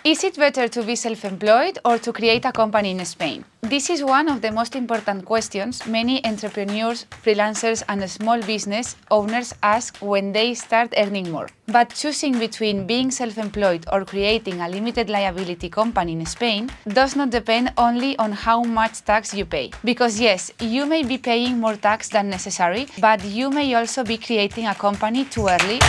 Is it better to be self-employed or to create a company in Spain? This is one of the most important questions many entrepreneurs, freelancers, and small business owners ask when they start earning more. But choosing between being self-employed or creating a limited liability company in Spain does not depend only on how much tax you pay. Because yes, you may be paying more tax than necessary, but you may also be creating a company too early.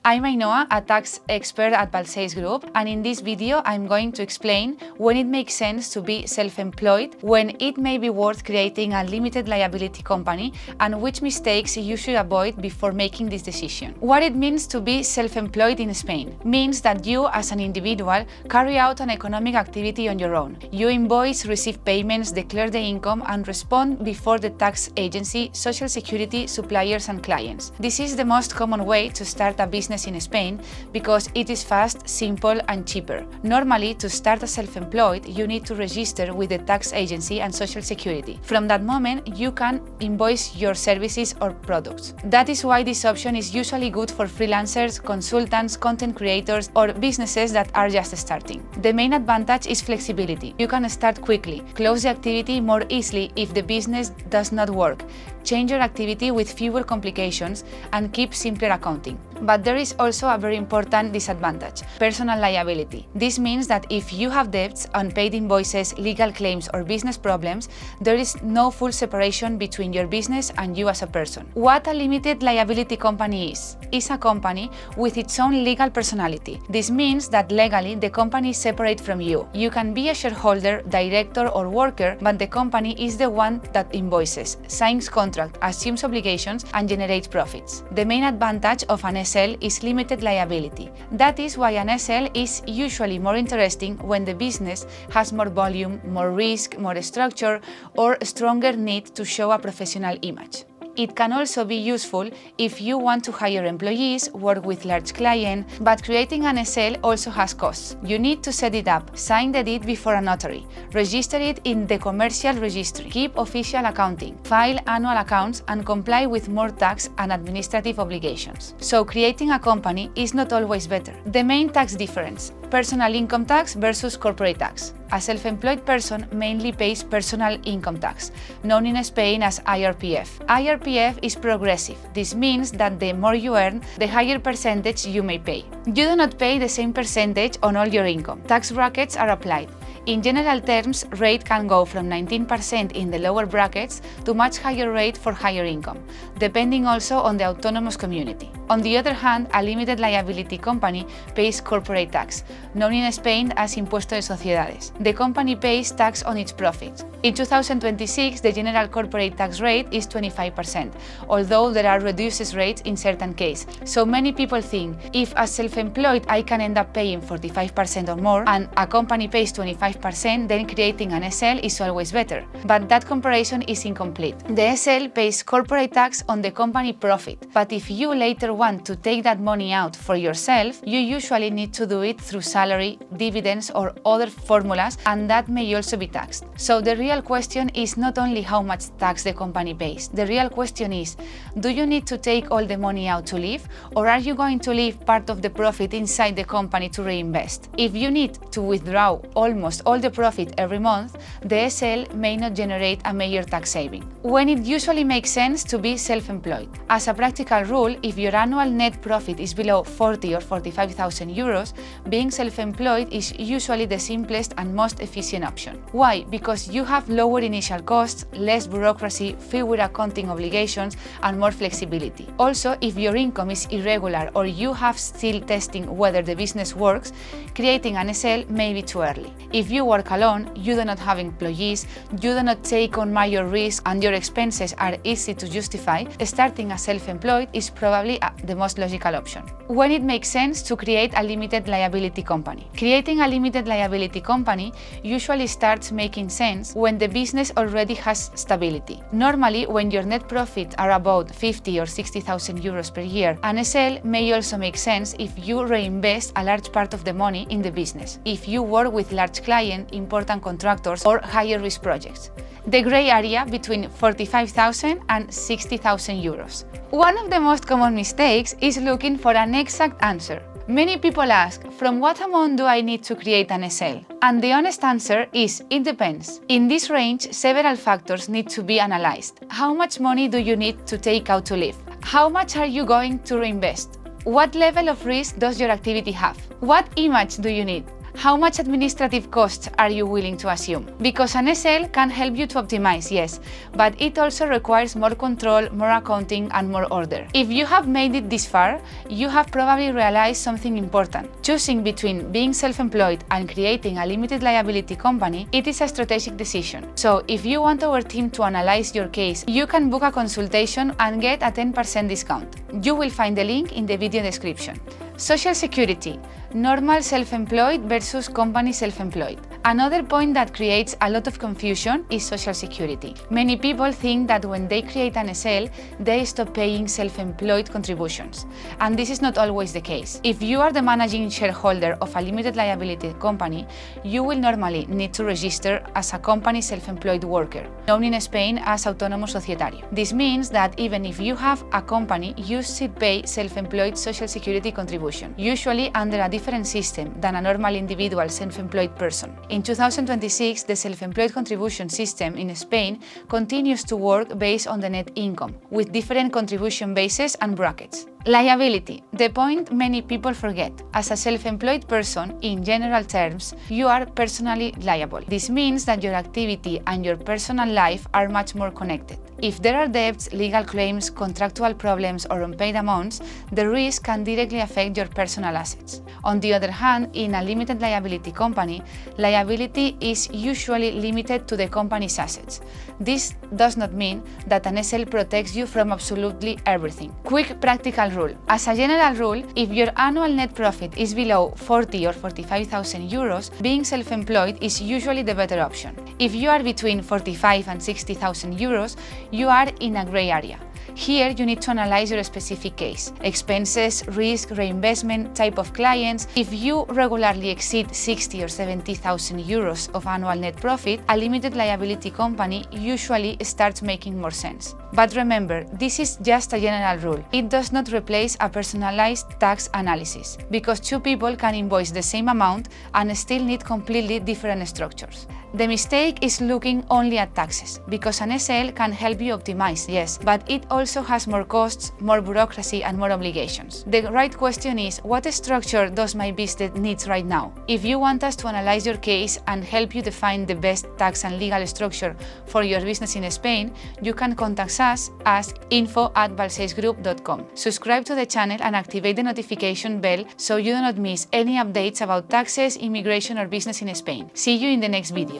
I'm Ainhoa, a tax expert at Balcells Group, and in this video I'm going to explain when it makes sense to be self-employed, when it may be worth creating a limited liability company, and which mistakes you should avoid before making this decision. What it means to be self-employed in Spain means that you, as an individual, carry out an economic activity on your own. You invoice, receive payments, declare the income, and respond before the tax agency, social security, suppliers, and clients. This is the most common way to start a business in Spain because it is fast, simple, and cheaper. Normally, to start as self-employed, you need to register with the tax agency and social security. From that moment, you can invoice your services or products. That is why this option is usually good for freelancers, consultants, content creators, or businesses that are just starting. The main advantage is flexibility. You can start quickly, close the activity more easily if the business does not work, change your activity with fewer complications, and keep simpler accounting. But there is also a very important disadvantage: personal liability. This means that if you have debts, unpaid invoices, legal claims, or business problems, there is no full separation between your business and you as a person. What a limited liability company is a company with its own legal personality. This means that legally the company is separate from you. You can be a shareholder, director, or worker, but the company is the one that invoices, signs contracts, assumes obligations, and generates profits. The main advantage of an SL is limited liability. That is why an SL is usually more interesting when the business has more volume, more risk, more structure, or stronger need to show a professional image. It can also be useful if you want to hire employees, work with large clients, but creating an SL also has costs. You need to set it up, sign the deed before a notary, register it in the commercial registry, keep official accounting, file annual accounts, and comply with more tax and administrative obligations. So creating a company is not always better. The main tax difference: personal income tax versus corporate tax. A self-employed person mainly pays personal income tax, known in Spain as IRPF. IRPF is progressive. This means that the more you earn, the higher percentage you may pay. You do not pay the same percentage on all your income. Tax brackets are applied. In general terms, rate can go from 19% in the lower brackets to much higher rate for higher income, depending also on the autonomous community. On the other hand, a limited liability company pays corporate tax, known in Spain as Impuesto de Sociedades. The company pays tax on its profits. In 2026, the general corporate tax rate is 25%, although there are reduced rates in certain cases. So many people think, if as self-employed I can end up paying 45% or more, and a company pays 25%, then creating an SL is always better. But that comparison is incomplete. The SL pays corporate tax on the company profit, but if you later want to take that money out for yourself, you usually need to do it through salary, dividends, or other formulas, and that may also be taxed. So the real question is not only how much tax the company pays. The real question is, do you need to take all the money out to live, or are you going to leave part of the profit inside the company to reinvest? If you need to withdraw almost all the profit every month, the SL may not generate a major tax saving. When it usually makes sense to be self-employed. As a practical rule, if your annual net profit is below 40 or 45,000 euros, being self-employed is usually the simplest and most efficient option. Why? Because you have lower initial costs, less bureaucracy, fewer accounting obligations, and more flexibility. Also, if your income is irregular or you have still testing whether the business works, creating an SL may be too early. If you work alone, you do not have employees, you do not take on major risk, and your expenses are easy to justify, starting as self-employed is probably the most logical option. When it makes sense to create a limited liability company. Creating a limited liability company usually starts making sense when the business already has stability. Normally, when your net profits are about 50 or 60,000 euros per year, an SL may also make sense if you reinvest a large part of the money in the business, if you work with large clients, important contractors, or higher risk projects. The gray area between 45,000 and 60,000 euros. One of the most common mistakes is looking for an exact answer. Many people ask, from what amount do I need to create an SL? And the honest answer is, it depends. In this range, several factors need to be analyzed. How much money do you need to take out to live? How much are you going to reinvest? What level of risk does your activity have? What image do you need? How much administrative costs are you willing to assume? Because an SL can help you to optimize, yes, but it also requires more control, more accounting, and more order. If you have made it this far, you have probably realized something important. Choosing between being self-employed and creating a limited liability company, it is a strategic decision. So if you want our team to analyze your case, you can book a consultation and get a 10% discount. You will find the link in the video description. Social Security, normal self-employed versus company self-employed. Another point that creates a lot of confusion is Social Security. Many people think that when they create an SL, they stop paying self-employed contributions. And this is not always the case. If you are the managing shareholder of a limited liability company, you will normally need to register as a company self-employed worker, known in Spain as autónomo societario. This means that even if you have a company, you should pay self-employed Social Security contribution, usually under a different system than a normal individual self-employed person. In 2026, the self-employed contribution system in Spain continues to work based on the net income, with different contribution bases and brackets. Liability, the point many people forget. As a self-employed person, in general terms, you are personally liable. This means that your activity and your personal life are much more connected. If there are debts, legal claims, contractual problems, or unpaid amounts, the risk can directly affect your personal assets. On the other hand, in a limited liability company, liability is usually limited to the company's assets. This does not mean that an SL protects you from absolutely everything. Quick practical rule. As a general rule, if your annual net profit is below 40 or 45,000 euros, being self-employed is usually the better option. If you are between 45 and 60,000 euros, you are in a gray area. Here, you need to analyze your specific case: expenses, risk, reinvestment, type of clients. If you regularly exceed 60 or 70,000 euros of annual net profit, a limited liability company usually starts making more sense. But remember, this is just a general rule. It does not replace a personalized tax analysis, because two people can invoice the same amount and still need completely different structures. The mistake is looking only at taxes, because an SL can help you optimize, yes, but it also has more costs, more bureaucracy, and more obligations. The right question is, what structure does my business need right now? If you want us to analyze your case and help you define the best tax and legal structure for your business in Spain, you can contact us at info@balcellsgroup.com. Subscribe to the channel and activate the notification bell so you do not miss any updates about taxes, immigration, or business in Spain. See you in the next video.